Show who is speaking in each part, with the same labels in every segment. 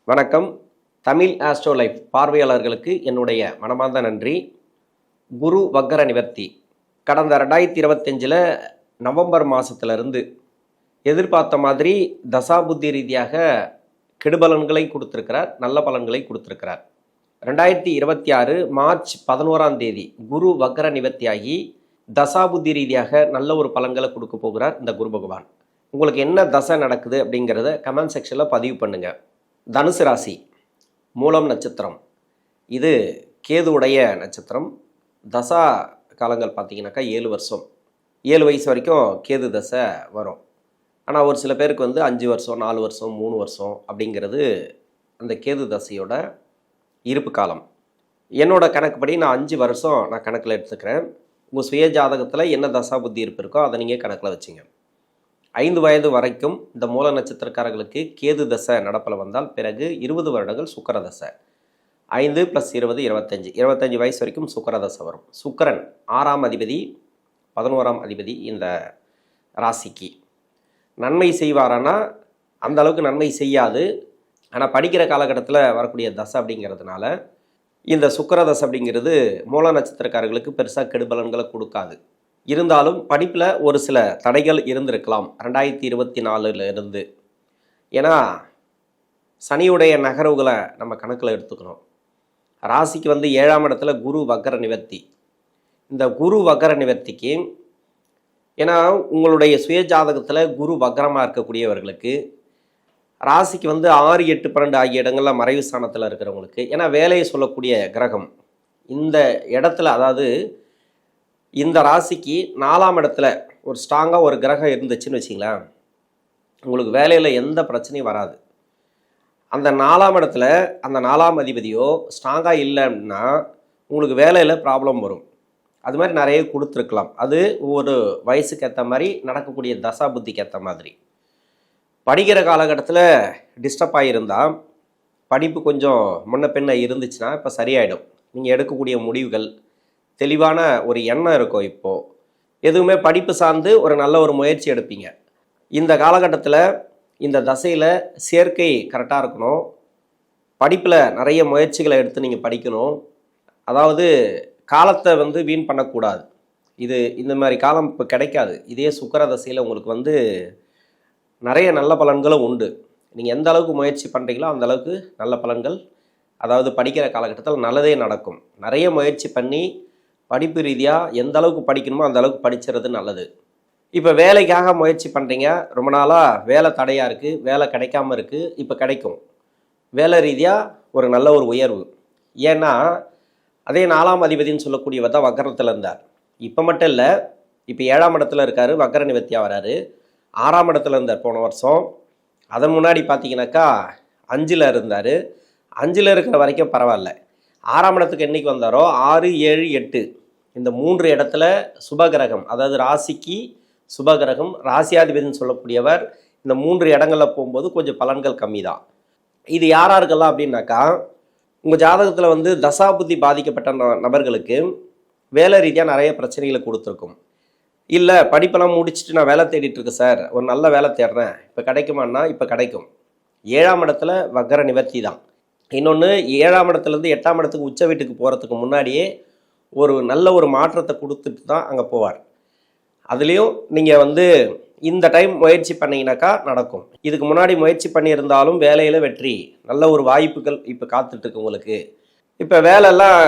Speaker 1: வணக்கம். Tamil astro life பார்வையாளர்களுக்கு என்னுடைய மனமார்ந்த நன்றி. குரு வக்கர நிவர்த்தி கடந்த 2025 நவம்பர் மாதத்துலேருந்து எதிர்பார்த்த மாதிரி தசாபுத்தி ரீதியாக கெடுபலன்களை கொடுத்துருக்கிறார், நல்ல பலன்களை கொடுத்துருக்கிறார். 2026 மார்ச் 11ஆம் தேதி குரு வக்கர நிவர்த்தியாகி தசாபுத்தி ரீதியாக நல்ல ஒரு பலன்களை கொடுக்க போகிறார் இந்த குரு பகவான். உங்களுக்கு என்ன தசை நடக்குது அப்படிங்கிறத கமெண்ட் செக்ஷனில் பதிவு பண்ணுங்கள். தனுசு ராசி, மூலம் நட்சத்திரம், இது கேதுவுடைய நட்சத்திரம். தசா காலங்கள் பார்த்தீங்கன்னாக்கா 7 வருஷம், 7 வயசு வரைக்கும் கேது தசை வரும். ஆனால் ஒரு சில பேருக்கு 5 வருஷம், 4 வருஷம், 3 வருஷம் அப்படிங்கிறது அந்த கேது தசையோட இருப்பு காலம். என்னோட கணக்குப்படி நான் 5 வருஷம் நான் கணக்கில் எடுத்துக்கிறேன். உங்கள் சுய ஜாதகத்தில் என்ன தசா புத்தி இருப்பு இருக்கோ அதை நீங்கள் கணக்கில் வச்சுங்க. 5 வயது வரைக்கும் இந்த மூல நட்சத்திரக்காரர்களுக்கு கேது தசை நடப்பில் வந்தால் பிறகு 20 வருடங்கள் சுக்கர தசை. 5 + 20 25, 25 வயசு வரைக்கும் சுக்கர தசை வரும். சுக்கரன் 6ஆம் அதிபதி, 11ஆம் அதிபதி இந்த ராசிக்கு. நன்மை செய்வாரானா அந்த அளவுக்கு நன்மை செய்யாது. ஆனால் படிக்கிற காலகட்டத்தில் வரக்கூடிய தசை அப்படிங்கிறதுனால இந்த சுக்கர தசை அப்படிங்கிறது மூல நட்சத்திரக்காரர்களுக்கு பெருசாக கெடுபலன்களை கொடுக்காது. இருந்தாலும் படிப்பில் ஒரு சில தடைகள் இருந்திருக்கலாம் 2024 இருந்து. ஏன்னா சனியுடைய நகர்வுகளை நம்ம கணக்கில் எடுத்துக்கணும். ராசிக்கு 7ஆம் இடத்துல குரு வக்கர நிவர்த்தி. இந்த குரு வக்கர நிவர்த்திக்கு ஏன்னா உங்களுடைய சுய ஜாதகத்தில் குரு வக்கரமாக இருக்கக்கூடியவர்களுக்கு ராசிக்கு 6, 8, 12 ஆகிய இடங்களில் மறைவு ஸ்தானத்தில் இருக்கிறவங்களுக்கு, ஏன்னா வேலையை சொல்லக்கூடிய கிரகம் இந்த இடத்துல, அதாவது இந்த ராசிக்கு 4ஆம் இடத்துல ஒரு ஸ்ட்ராங்காக ஒரு கிரகம் இருந்துச்சுன்னு வச்சிங்களேன், உங்களுக்கு வேலையில் எந்த பிரச்சனையும் வராது. அந்த 4ஆம் இடத்துல அந்த 4ஆம் அதிபதியோ ஸ்ட்ராங்காக இல்லைன்னா உங்களுக்கு வேலையில் ப்ராப்ளம் வரும். அது மாதிரி நிறைய கொடுத்துருக்கலாம். அது ஒவ்வொரு வயசுக்கு ஏற்ற மாதிரி நடக்கக்கூடிய தசா புத்திக்கு ஏற்ற மாதிரி. படிக்கிற காலகட்டத்தில் டிஸ்டர்ப் ஆகியிருந்தால், படிப்பு கொஞ்சம் முன்ன பின்ன இருந்துச்சுன்னா இப்போ சரியாயிடும். நீங்கள் எடுக்கக்கூடிய முடிவுகள் தெளிவான ஒரு எண்ணம் இருக்கும். இப்போது எதுவுமே படிப்பு சார்ந்து ஒரு நல்ல ஒரு முயற்சி எடுப்பீங்க. இந்த காலகட்டத்தில் இந்த தசையில் சேர்க்கை கரெக்டாக இருக்கணும். படிப்பில் நிறைய முயற்சிகளை எடுத்து நீங்கள் படிக்கணும். அதாவது காலத்தை வீண் பண்ணக்கூடாது. இந்த மாதிரி காலம் இப்போ கிடைக்காது. இதே சுக்கிர தசையில் உங்களுக்கு நிறைய நல்ல பலன்களும் உண்டு. நீங்கள் எந்த அளவுக்கு முயற்சி பண்ணுறீங்களோ அந்த அளவுக்கு நல்ல பலன்கள், அதாவது படிக்கிற காலகட்டத்தில் நல்லதே நடக்கும். நிறைய முயற்சி பண்ணி படிப்பு ரீதியாக எந்த அளவுக்கு படிக்கணுமோ அந்த அளவுக்கு படிச்சுறது நல்லது. இப்போ வேலைக்காக முயற்சி பண்ணுறீங்க, ரொம்ப நாளாக வேலை தடையாக இருக்குது, வேலை கிடைக்காம இருக்குது, இப்போ கிடைக்கும். வேலை ரீதியாக ஒரு நல்ல ஒரு உயர்வு. ஏன்னா அதே 4ஆம் அதிபதினு சொல்லக்கூடியவர் தான் வக்கரத்தில் இருந்தார். இப்போ மட்டும் இல்லை, இப்போ 7ஆம் இடத்துல இருக்கார், வக்கர நிவர்த்தியாக வராரு. 6ஆம் இடத்துல இருந்தார் போன வருஷம். அதன் முன்னாடி பார்த்தீங்கன்னாக்கா 5ல் இருந்தார். 5ல் இருக்கிற வரைக்கும் பரவாயில்ல. 6ஆம் இடத்துக்கு என்றைக்கு வந்தாரோ 6, 7, 8 இந்த 3 இடத்துல சுபகிரகம், அதாவது ராசிக்கு சுபகிரகம், ராசியாதிபதினு சொல்லக்கூடியவர் இந்த 3 இடங்களில் போகும்போது கொஞ்சம் பலன்கள் கம்மி தான். இது யாராருக்கெல்லாம் அப்படின்னாக்கா, உங்கள் ஜாதகத்தில் தசாபுத்தி பாதிக்கப்பட்ட நபர்களுக்கு வேலை ரீதியாக நிறைய பிரச்சனைகளை கொடுத்துருக்கும். இல்லை படிப்பெல்லாம் முடிச்சுட்டு நான் வேலை தேடிட்டு இருக்கேன் சார், ஒரு நல்ல வேலை தேடுறேன், இப்போ கிடைக்குமான்னா இப்போ கிடைக்கும். 7ஆம் இடத்துல வக்கர நிவர்த்தி தான். இன்னொன்று 7ஆம் இடத்துலேருந்து 8ஆம் இடத்துக்கு உச்ச வீட்டுக்கு போகிறதுக்கு முன்னாடியே ஒரு நல்ல ஒரு மாற்றத்தை கொடுத்துட்டு தான் அங்கே போவார். அதுலேயும் நீங்கள் இந்த டைம் முயற்சி பண்ணிங்கனாக்கா நடக்கும். இதுக்கு முன்னாடி முயற்சி பண்ணியிருந்தாலும் வேலையில் வெற்றி, நல்ல ஒரு வாய்ப்புகள் இப்போ காத்துட்ருக்கு உங்களுக்கு. இப்போ வேலையெல்லாம்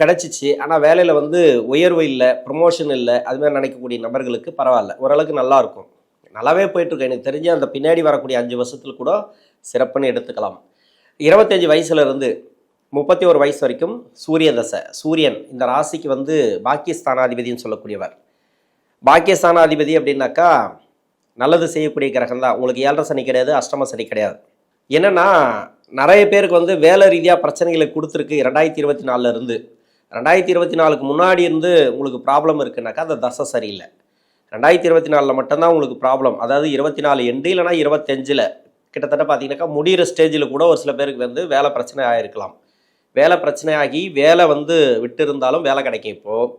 Speaker 1: கிடச்சிச்சு, ஆனால் வேலையில் உயர்வு இல்லை, ப்ரொமோஷன் இல்லை, அதுமாதிரி நினைக்கக்கூடிய நபர்களுக்கு பரவாயில்ல, ஓரளவுக்கு நல்லாயிருக்கும். நல்லாவே போயிட்டுருக்கு. எனக்கு தெரிஞ்சு அந்த பின்னாடி வரக்கூடிய 5 வருஷத்தில் கூட சிறப்புன்னு எடுத்துக்கலாம். 25 வயசுலேருந்து 31 வயசு வரைக்கும் சூரிய தசை. சூரியன் இந்த ராசிக்கு பாக்கியஸ்தானாதிபதினு சொல்லக்கூடியவர். பாக்கியஸ்தானாதிபதி அப்படின்னாக்கா நல்லது செய்யக்கூடிய கிரகம் தான். உங்களுக்கு 7.5 சனி கிடையாது, அஷ்டம சனி கிடையாது. என்னென்னா நிறைய பேருக்கு வேலை ரீதியாக பிரச்சனைகளை கொடுத்துருக்கு 2024 இருந்து. 2024க்கு முன்னாடி இருந்து உங்களுக்கு ப்ராப்ளம் இருக்குன்னாக்கா அந்த தசை சரியில்லை. 2024 மட்டும்தான் உங்களுக்கு ப்ராப்ளம். அதாவது 24 எண்டு இல்லைனா 25 கிட்டத்தட்ட பார்த்தீங்கன்னாக்கா முடிகிற ஸ்டேஜில் கூட ஒரு சில பேருக்கு வேலை பிரச்சனை ஆகிருக்கலாம். வேலை பிரச்சனையாகி வேலை விட்டு இருந்தாலும் வேலை கிடைக்கும். இப்போது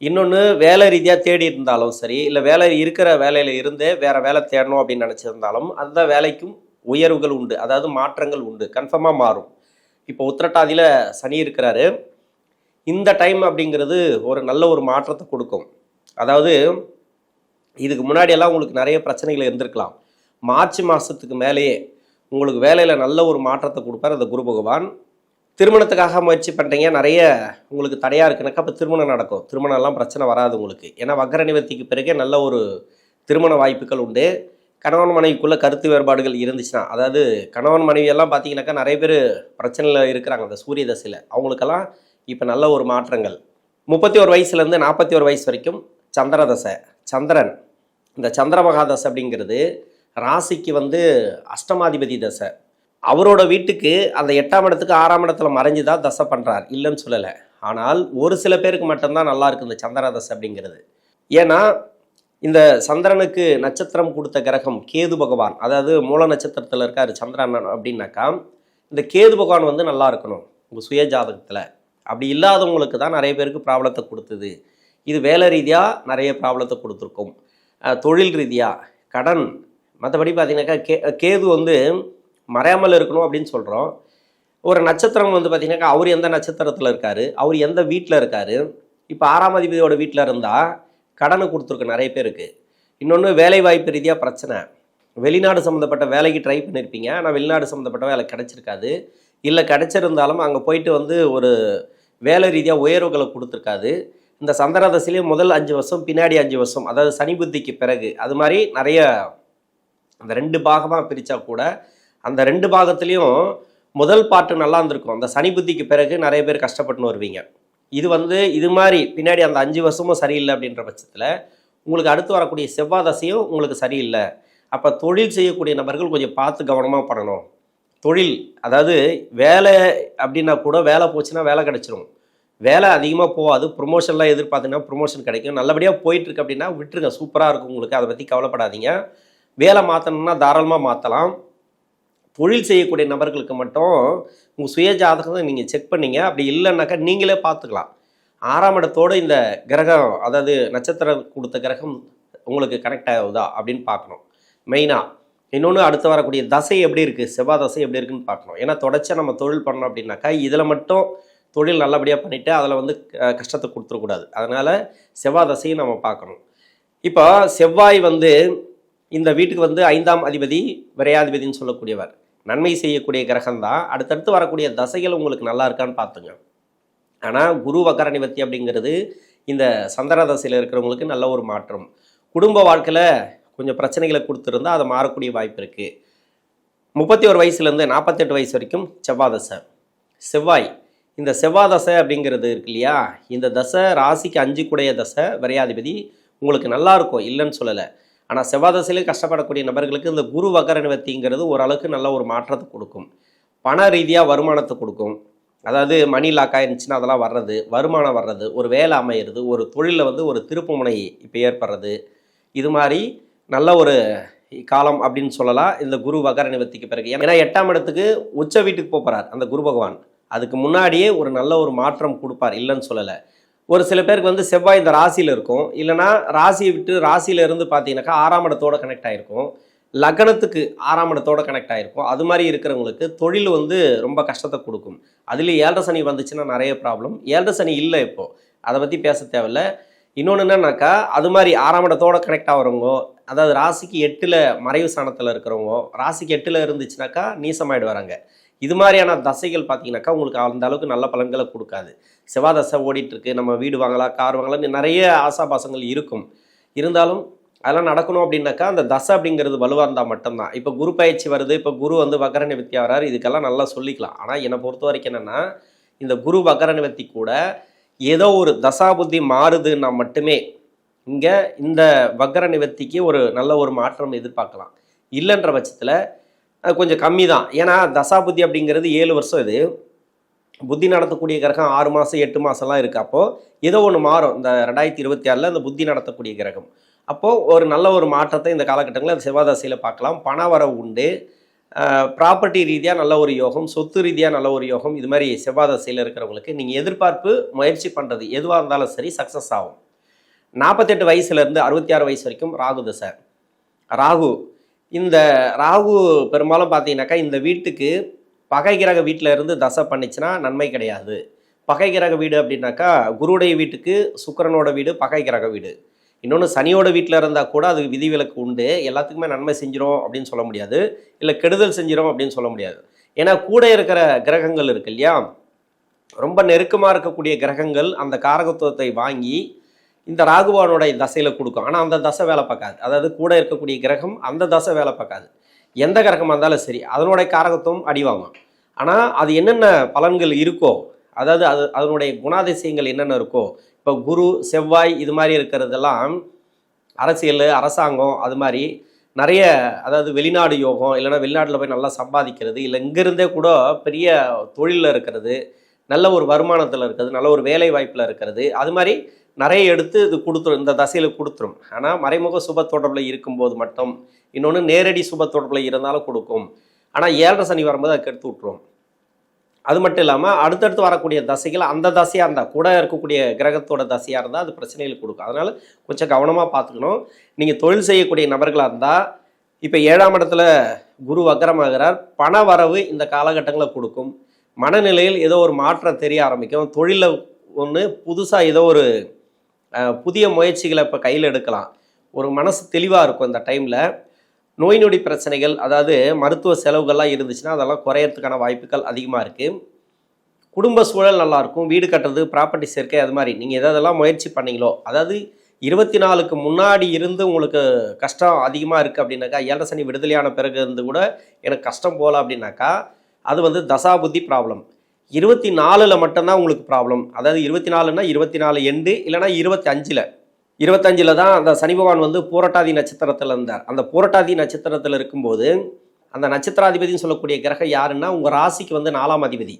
Speaker 1: இன்னொன்று வேலை ரீதியாக தேடி இருந்தாலும் சரி, இல்லை வேலை இருக்கிற வேலையில் இருந்தே வேறு வேலை தேடணும் அப்படின்னு நினச்சிருந்தாலும் அந்த வேலைக்கும் உயர்வுகள் உண்டு, அதாவது மாற்றங்கள் உண்டு, கன்ஃபார்மாக மாறும். இப்போ உத்திரட்டாதியில் சனி இருக்கிறாரு. இந்த டைம் அப்படிங்கிறது ஒரு நல்ல ஒரு மாற்றத்தை கொடுக்கும். அதாவது இதுக்கு முன்னாடியெல்லாம் உங்களுக்கு நிறைய பிரச்சனைகள் இருந்திருக்கலாம். மார்ச் மாதத்துக்கு மேலேயே உங்களுக்கு வேலையில் நல்ல ஒரு மாற்றத்தை கொடுப்பார் அந்த குரு பகவான். திருமணத்துக்காக முயற்சி பண்ணுறீங்க, நிறைய உங்களுக்கு தடையாக இருக்குனாக்கா அப்போ திருமணம் நடக்கும். திருமணம்லாம் பிரச்சனை வராது உங்களுக்கு. ஏன்னா வக்ர நிவர்த்திக்கு பிறகே நல்ல ஒரு திருமண வாய்ப்புகள் உண்டு. கணவன் மனைவிக்குள்ளே கருத்து வேறுபாடுகள் இருந்துச்சுன்னா, அதாவது கணவன் மனைவியெல்லாம் பார்த்தீங்கன்னாக்கா நிறைய பேர் பிரச்சனையில் இருக்கிறாங்க அந்த சூரிய தசையில். அவங்களுக்கெல்லாம் இப்போ நல்ல ஒரு மாற்றங்கள். 31 வயசுலேருந்து 41 வயசு வரைக்கும் சந்திர தசை. சந்திரன், இந்த சந்திர மகாதசை அப்படிங்கிறது ராசிக்கு அஷ்டமாதிபதி தசை. அவரோட வீட்டுக்கு அந்த 8ஆம் இடத்துக்கு 6ஆம் இடத்துல மறைஞ்சு தான் தசை பண்ணுறார், இல்லைன்னு சொல்லலை. ஆனால் ஒரு சில பேருக்கு மட்டும்தான் நல்லா இருக்குது இந்த சந்திர தசை அப்படிங்கிறது. ஏன்னா இந்த சந்திரனுக்கு நட்சத்திரம் கொடுத்த கிரகம் கேது பகவான், அதாவது மூல நட்சத்திரத்தில் இருக்கார் சந்திரன் அப்படின்னாக்கா, இந்த கேது பகவான் நல்லா இருக்கணும் உங்கள் சுய ஜாதகத்தில். அப்படி இல்லாதவங்களுக்கு தான் நிறைய பேருக்கு ப்ராப்ளத்தை கொடுத்தது. இது வேலை ரீதியாக நிறைய ப்ராப்ளத்தை கொடுத்துருக்கும், தொழில் ரீதியாக, கடன். மற்றபடி பார்த்தீங்கன்னாக்கா கேது மறையாமல் இருக்கணும் அப்படின்னு சொல்கிறோம். ஒரு நட்சத்திரம் பார்த்தீங்கன்னாக்கா அவர் எந்த நட்சத்திரத்தில் இருக்கார், அவர் எந்த வீட்டில் இருக்கார். இப்போ 6ஆம் அதிபதியோட வீட்டில் இருந்தால் கடனை கொடுத்துருக்கு நிறைய பேருக்கு. இன்னொன்று வேலை வாய்ப்பு ரீதியாக பிரச்சனை. வெளிநாடு சம்மந்தப்பட்ட வேலைக்கு ட்ரை பண்ணியிருப்பீங்க, ஆனால் வெளிநாடு சம்மந்தப்பட்ட வேலை கிடச்சிருக்காது. இல்லை கிடச்சிருந்தாலும் அங்கே போயிட்டு ஒரு வேலை ரீதியாக உயர்வுகளை கொடுத்துருக்காது. இந்த சந்திர தசையிலேயும் முதல் 5 வருஷம், பின்னாடி 5 வருஷம், அதாவது சனி புத்திக்கு பிறகு, அது மாதிரி நிறைய அந்த 2 பாகமாக பிரித்தா கூட அந்த 2 பாகத்துலேயும் முதல் பாட்டு நல்லா இருந்திருக்கும். அந்த சனி புத்திக்கு பிறகு நிறைய பேர் கஷ்டப்பட்டுன்னு வருவீங்க. இது மாதிரி பின்னாடி அந்த 5 வருஷமும் சரியில்லை அப்படின்ற பட்சத்தில் உங்களுக்கு அடுத்து வரக்கூடிய செவ்வாய் தசையும் உங்களுக்கு சரியில்லை. அப்போ தொழில் செய்யக்கூடிய நபர்கள் கொஞ்சம் பார்த்து கவனமாக பண்ணணும். தொழில், அதாவது வேலை அப்படின்னா கூட வேலை போச்சுன்னா வேலை கிடச்சிரும், வேலை அதிகமாக போகாது. ப்ரொமோஷன்லாம் எதிர்பார்த்தீங்கன்னா ப்ரொமோஷன் கிடைக்கும். நல்லபடியாக போயிட்டுருக்கு அப்படின்னா விட்டுருங்க, சூப்பராக இருக்கும் உங்களுக்கு. அதை பற்றி கவலைப்படாதீங்க. வேலை மாற்றணும்னா தாராளமாக மாற்றலாம். தொழில் செய்யக்கூடிய நபர்களுக்கு மட்டும் உங்கள் சுய ஜாதகத்தை நீங்கள் செக் பண்ணிங்க. அப்படி இல்லைன்னாக்கா நீங்களே பார்த்துக்கலாம். 6ஆம் இடத்தோடு இந்த கிரகம், அதாவது நட்சத்திரம் கொடுத்த கிரகம் உங்களுக்கு கனெக்ட் ஆகுதா அப்படின்னு பார்க்கணும் மெயினாக. இன்னொன்று அடுத்து வரக்கூடிய தசை எப்படி இருக்குது, செவ்வாய் தசை எப்படி இருக்குன்னு பார்க்கணும். ஏன்னா தொடர்ச்சியாக நம்ம தொழில் பண்ணோம் அப்படின்னாக்கா இதில் மட்டும் தொழில் நல்லபடியாக பண்ணிவிட்டு அதில் கஷ்டத்தை கொடுத்துடக்கூடாது. அதனால் செவ்வாய் தசையும் நம்ம பார்க்கணும். இப்போ செவ்வாய் இந்த வீட்டுக்கு 5ஆம் அதிபதி விரையாதிபதினு சொல்லக்கூடியவர், நன்மை செய்யக்கூடிய கிரகம் தான். அடுத்தடுத்து வரக்கூடிய தசைகள் உங்களுக்கு நல்லா இருக்கான்னு பார்த்துங்க. ஆனால் குரு வக்கர நிவர்த்தி அப்படிங்கிறது இந்த சந்திர தசையில் இருக்கிறவங்களுக்கு நல்ல ஒரு மாற்றம். குடும்ப வாழ்க்கையில் கொஞ்சம் பிரச்சனைகளை கொடுத்துருந்தா அதை மாறக்கூடிய வாய்ப்பு இருக்குது. 31 வயசுலேருந்து 48 வயசு வரைக்கும் செவ்வாய் தசை. செவ்வாய், இந்த செவ்வாய் தசை அப்படிங்கிறது இருக்கு இல்லையா, இந்த தசை ராசிக்கு 5 கூடைய தசை, விரையாதிபதி. உங்களுக்கு நல்லா இருக்கும், இல்லைன்னு சொல்லலை. ஆனால் செவ்வாய் தசையிலே கஷ்டப்படக்கூடிய நபர்களுக்கு இந்த குரு வக்கர நிவர்த்திங்கிறது ஓரளவுக்கு நல்ல ஒரு மாற்றத்தை கொடுக்கும். பண ரீதியாக வருமானத்தை கொடுக்கும். அதாவது மணி லாக் ஆயிருந்துச்சுன்னா அதெல்லாம் வர்றது, வருமானம் வர்றது, ஒரு வேலை அமையிறது, ஒரு தொழிலில் ஒரு திருப்புமுனை இப்போ ஏற்படுறது, இது மாதிரி நல்ல ஒரு காலம் அப்படின்னு சொல்லலாம் இந்த குரு வக்கர நிவர்த்திக்கு பிறகு. ஏன்னா 8ஆம் இடத்துக்கு உச்ச வீட்டுக்கு போகிறார் அந்த குரு பகவான். அதுக்கு முன்னாடியே ஒரு நல்ல ஒரு மாற்றம் கொடுப்பார், இல்லைன்னு சொல்லலை. ஒரு சில பேருக்கு செவ்வாய் இந்த ராசியில் இருக்கும், இல்லைனா ராசியை விட்டு ராசியில இருந்து பார்த்தீங்கன்னாக்கா 6ஆம் இடத்தோட கனெக்ட் ஆகிருக்கும், லக்னத்துக்கு 6ஆம் இடத்தோட கனெக்ட் ஆகிருக்கும். அது மாதிரி இருக்கிறவங்களுக்கு தொழில் ரொம்ப கஷ்டத்தை கொடுக்கும். அதுலேயும் 7 சனி வந்துச்சுன்னா நிறைய ப்ராப்ளம். 7 சனி இல்லை இப்போது, அதை பற்றி பேச தேவையில்லை. இன்னொன்று என்னன்னாக்கா, அது மாதிரி 6ஆம் இடத்தோட கனெக்ட் ஆகிறவங்க, அதாவது ராசிக்கு 8ல் மறைவு ஸ்தானத்தில் இருக்கிறவங்க, ராசிக்கு 8ல் இருந்துச்சுனாக்கா நீசமாயிடு வராங்க. இது மாதிரியான தசைகள் பார்த்தீங்கன்னாக்கா உங்களுக்கு அந்த அளவுக்கு நல்ல பலன்களை கொடுக்காது. செவ்வாய் தசை ஓடிட்டுருக்கு, நம்ம வீடு வாங்கலாம், கார் வாங்கலாம், நிறைய ஆசாபாசங்கள் இருக்கும். இருந்தாலும் அதெல்லாம் நடக்கணும் அப்படின்னாக்கா அந்த தசை அப்படிங்கிறது வலுவாக இருந்தால் மட்டும்தான். இப்போ குரு பயிற்சி வருது, இப்போ குரு வக்கர நிவர்த்தி வராரு, இதுக்கெல்லாம் நல்லா சொல்லிக்கலாம். ஆனால் என்னை பொறுத்த வரைக்கும் என்னென்னா, இந்த குரு வக்கர நிவர்த்தி கூட ஏதோ ஒரு தசாபுத்தி மாறுதுன்னா மட்டுமே இங்கே இந்த வக்கர நிவர்த்திக்கு ஒரு நல்ல ஒரு மாற்றம் எதிர்பார்க்கலாம். இல்லைன்ற பட்சத்தில் அது கொஞ்சம் கம்மி தான். ஏன்னா தசாபுத்தி அப்படிங்கிறது 7 வருஷம். இது புத்தி நடத்தக்கூடிய கிரகம் 6 மாதம் 8 மாதம்லாம் இருக்குது. அப்போது ஏதோ ஒன்று மாறும். இந்த 2026 இந்த புத்தி நடத்தக்கூடிய கிரகம். அப்போது ஒரு நல்ல ஒரு மாற்றத்தை இந்த காலகட்டங்களில் அந்த செவ்வாய் தசையில் பார்க்கலாம். பண வரவு உண்டு, ப்ராப்பர்ட்டி ரீதியாக நல்ல ஒரு யோகம், சொத்து ரீதியாக நல்ல ஒரு யோகம். இது மாதிரி செவ்வாய் தசையில் இருக்கிறவங்களுக்கு நீங்கள் எதிர்பார்ப்பு முயற்சி பண்ணுறது எதுவாக இருந்தாலும் சரி சக்ஸஸ் ஆகும். 48 வயசுலேருந்து 66 வயசு வரைக்கும் ராகு தசை. ராகு இந்த ராகு பெரும்பாலும் பார்த்தீங்கன்னாக்கா இந்த வீட்டுக்கு பகை கிரக வீட்டில் இருந்து தசை பண்ணிச்சுன்னா நன்மை கிடையாது. பகை கிரக வீடு அப்படின்னாக்கா குருவுடைய வீட்டுக்கு சுக்கிரனோட வீடு பகை கிரக வீடு. இன்னொன்று சனியோட வீட்டில் இருந்தால் கூட அதுக்கு விதிவிலக்கு உண்டு. எல்லாத்துக்குமே நன்மை செஞ்சிடும் அப்படின்னு சொல்ல முடியாது, இல்லை கெடுதல் செஞ்சிடும் அப்படின்னு சொல்ல முடியாது. ஏன்னா கூட இருக்கிற கிரகங்கள் இருக்கு இல்லையா, ரொம்ப நெருக்கமாக இருக்கக்கூடிய கிரகங்கள் அந்த காரகத்துவத்தை வாங்கி இந்த ராகுவானுடைய தசையில் கொடுக்கும். ஆனால் அந்த தசை வேலை பார்க்காது. அதாவது கூட இருக்கக்கூடிய கிரகம் அந்த தசை வேலை பார்க்காது. எந்த கிரகமாக இருந்தாலும் சரி அதனுடைய காரகத்துவம் அடி வாங்கும். ஆனால் அது என்னென்ன பலன்கள் இருக்கோ, அதாவது அதனுடைய குணாதிசயங்கள் என்னென்ன இருக்கோ, இப்போ குரு செவ்வாய் இது மாதிரி இருக்கிறதெல்லாம் அரசியல் அரசாங்கம் அது மாதிரி நிறைய, அதாவது வெளிநாடு யோகம், இல்லைன்னா வெளிநாட்டில் போய் நல்லா சம்பாதிக்கிறது, இல்லை இங்கேருந்தே கூட பெரிய தொழிலில் இருக்கிறது, நல்ல ஒரு வருமானத்தில் இருக்கிறது, நல்ல ஒரு வேலை வாய்ப்பில் இருக்கிறது, அது மாதிரி நிறைய எடுத்து இது கொடுத்துரும், இந்த தசையில் கொடுத்துரும். ஆனால் மறைமுக சுப தொடர்பில் இருக்கும்போது மட்டும், இன்னொன்று நேரடி சுப தொடர்பில் இருந்தாலும் கொடுக்கும். ஆனால் 7.5 சனி வரும்போது அதுக்கு எடுத்து விட்டுரும். அது மட்டும் இல்லாமல் அடுத்தடுத்து வரக்கூடிய தசைகள் அந்த தசையாக இருந்தால், கூட இருக்கக்கூடிய கிரகத்தோட தசையாக இருந்தால் அது பிரச்சனைகள் கொடுக்கும். அதனால் கொஞ்சம் கவனமாக பார்த்துக்கணும். நீங்கள் தொழில் செய்யக்கூடிய நபர்களாக இருந்தால், இப்போ 7ஆம் இடத்துல குரு வக்கரமாகிறார், பண வரவு இந்த காலகட்டங்களில் கொடுக்கும். மனநிலையில் ஏதோ ஒரு மாற்றம் தெரிய ஆரம்பிக்கும். தொழிலில் ஒன்று புதுசாக ஏதோ ஒரு புதிய முயற்சிகளை இப்போ கையில் எடுக்கலாம். ஒரு மனசு தெளிவாக இருக்கும். இந்த டைமில் நோய் நொடி பிரச்சனைகள், அதாவது மருத்துவ செலவுகள்லாம் இருந்துச்சுன்னா அதெல்லாம் குறையறதுக்கான வாய்ப்புகள் அதிகமாக இருக்குது. குடும்ப சூழல் நல்லாயிருக்கும். வீடு கட்டுறது, ப்ராப்பர்ட்டி சேர்க்கை, அது மாதிரி நீங்கள் எதெல்லாம் முயற்சி பண்ணீங்களோ, அதாவது 24க்கு முன்னாடி இருந்து உங்களுக்கு கஷ்டம் அதிகமாக இருக்குது அப்படின்னாக்கா, 7.5 சனி விடுதலையான பிறகு இருந்து கூட எனக்கு கஷ்டம் போகல அப்படின்னாக்கா அது வந்து தசாபுத்தி ப்ராப்ளம். 24ல் மட்டும்தான் உங்களுக்கு ப்ராப்ளம். அதாவது 24னா 24 எண்டு, இல்லைனா 25ல் தான் அந்த சனி பகவான் வந்து பூரட்டாதி நட்சத்திரத்தில் இருந்தார். அந்த பூரட்டாதி நட்சத்திரத்தில் இருக்கும்போது அந்த நட்சத்திராதிபதினு சொல்லக்கூடிய கிரகம் யாருன்னா உங்கள் ராசிக்கு வந்து 4ஆம் அதிபதி.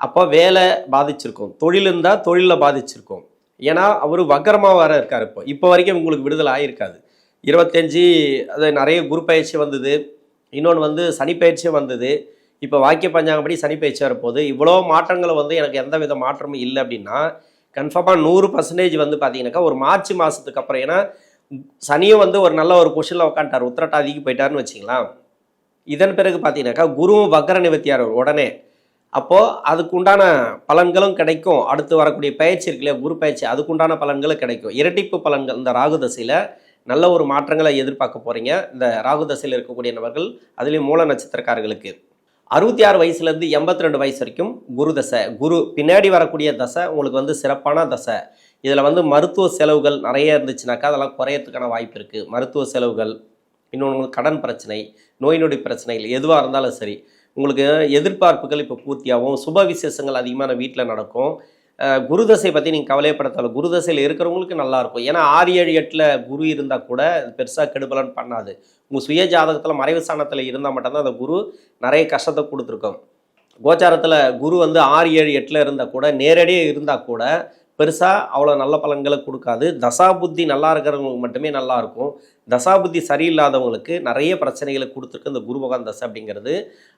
Speaker 1: அப்போ வேலை பாதிச்சிருக்கும், தொழில் இருந்தால் தொழிலில் பாதிச்சிருக்கும். ஏன்னா அவர் வக்கரமாக வர இருக்கார். இப்போ வரைக்கும் உங்களுக்கு விடுதலை ஆகிருக்காது. 25 அது நிறைய குரு பயிற்சி வந்தது, இன்னொன்று வந்து சனி பயிற்சியும் வந்தது. இப்போ வாக்கிய பஞ்சாங்கப்படி சனி பயிற்சி வரப்போது. இவ்வளோ மாற்றங்களை வந்து எனக்கு எந்த வித மாற்றமும் இல்லை அப்படின்னா கன்ஃபார்மாக 100% வந்து பார்த்தீங்கன்னாக்கா ஒரு மார்ச் மாதத்துக்கு அப்புறம், ஏன்னா சனியும் வந்து ஒரு நல்ல ஒரு பொசிஷனில் உட்காந்துட்டார், உத்திரட்டாதிக்கு போயிட்டாருன்னு வச்சிங்களேன். இதன் பிறகு பார்த்தீங்கன்னாக்கா குருவும் வக்கர நிவர்த்தியார் உடனே. அப்போது அதுக்குண்டான பலன்களும் கிடைக்கும். அடுத்து வரக்கூடிய பயிற்சி இருக்கு இல்லையா, குரு பயிற்சி, அதுக்குண்டான பலன்களும் கிடைக்கும். இரட்டிப்பு பலன்கள் இந்த ராகு தசையில் நல்ல ஒரு மாற்றங்களை எதிர்பார்க்க போகிறீங்க. இந்த ராகு தசையில் இருக்கக்கூடிய நபர்கள், அதுலேயும் மூல நட்சத்திரக்காரர்களுக்கு 66 வயசுலேருந்து 82 வயசு வரைக்கும் குரு தசை. குரு பின்னாடி வரக்கூடிய தசை உங்களுக்கு வந்து சிறப்பான தசை. இதில் வந்து மருத்துவ செலவுகள் நிறைய இருந்துச்சுனாக்கா அதெல்லாம் குறையறதுக்கான வாய்ப்பு இருக்குது. மருத்துவ செலவுகள், இன்னொன்று உங்களுக்கு கடன் பிரச்சனை, நோய் நொடி பிரச்சனைகள் எதுவாக இருந்தாலும் சரி, உங்களுக்கு எதிர்பார்ப்புகள் இப்போ பூர்த்தியாகும். சுப விசேஷங்கள் அதிகமான வீட்டில் நடக்கும். குருதசை பற்றி நீங்கள் கவலையப்படத்தால, குருதசையில் இருக்கிறவங்களுக்கு நல்லாயிருக்கும். ஏன்னா 6, 7, 8ல் குரு இருந்தால் கூட பெருசாக கெடுபலன் பண்ணாது. உங்கள் சுய ஜாதகத்தில் மறைவு ஸ்தானத்தில் இருந்தால் மட்டும்தான் அந்த குரு நிறைய கஷ்டத்தை கொடுத்துருக்கோம். கோச்சாரத்தில் குரு வந்து 6, 7, 8ல் இருந்தால் கூட, நேரடியாக இருந்தால் கூட பெருசாக அவ்வளோ நல்ல பலன்களை கொடுக்காது. தசாபுத்தி நல்லா இருக்கிறவங்களுக்கு மட்டுமே நல்லாயிருக்கும். தசாபுத்தி சரியில்லாதவங்களுக்கு நிறைய பிரச்சனைகளை கொடுத்துருக்கு இந்த குரு பகவான் தசை அப்படிங்கிறது.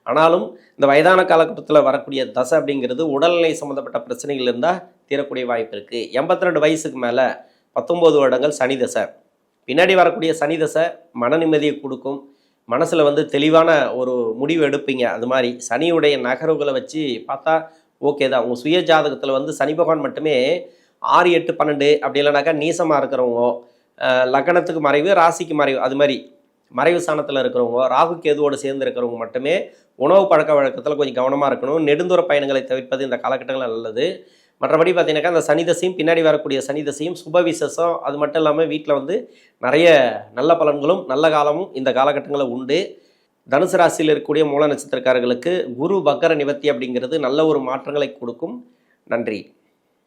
Speaker 1: ஆனாலும் இந்த வயதான காலகட்டத்தில் வரக்கூடிய தசை அப்படிங்கிறது உடல்நிலை சம்மந்தப்பட்ட பிரச்சனைகள் இருந்தால் தீரக்கூடிய வாய்ப்பு இருக்குது. 82 வயசுக்கு மேலே 19 வருடங்கள் சனி தசை. பின்னாடி வரக்கூடிய சனி தசை மன நிம்மதியை கொடுக்கும். மனசில் வந்து தெளிவான ஒரு முடிவு எடுப்பீங்க. அது மாதிரி சனியுடைய நகர்வுகளை வச்சு பார்த்தா ஓகே தான். உங்கள் சுய ஜாதகத்தில் வந்து சனி பகவான் மட்டுமே 6, 8, 12 அப்படி இல்லைனாக்கா நீசமாக இருக்கிறவங்க, லக்னத்துக்கு மறைவு, ராசிக்கு மறைவு, அது மாதிரி மறைவு ஸ்தானத்தில் இருக்கிறவங்க, ராகு கேதுவோடு சேர்ந்து இருக்கிறவங்க மட்டுமே உணவு பழக்க வழக்கத்தில் கொஞ்சம் கவனமாக இருக்கணும். நெடுந்தூர பயணங்களை தவிர்ப்பது இந்த காலகட்டங்களில் நல்லது. மற்றபடி பார்த்தீங்கன்னாக்கா அந்த சனி தசையும் பின்னாடி வரக்கூடிய சனி தசையும் சுப விசேஷம், அது மட்டும் இல்லாமல் வீட்டில் வந்து நிறைய நல்ல பலன்களும் நல்ல காலமும் இந்த காலகட்டங்களில் உண்டு. தனுசு ராசியில் இருக்கக்கூடிய மூல நட்சத்திரக்காரர்களுக்கு குரு வக்கர நிவர்த்தி அப்படிங்கிறது நல்ல ஒரு மாற்றங்களை கொடுக்கும். நன்றி.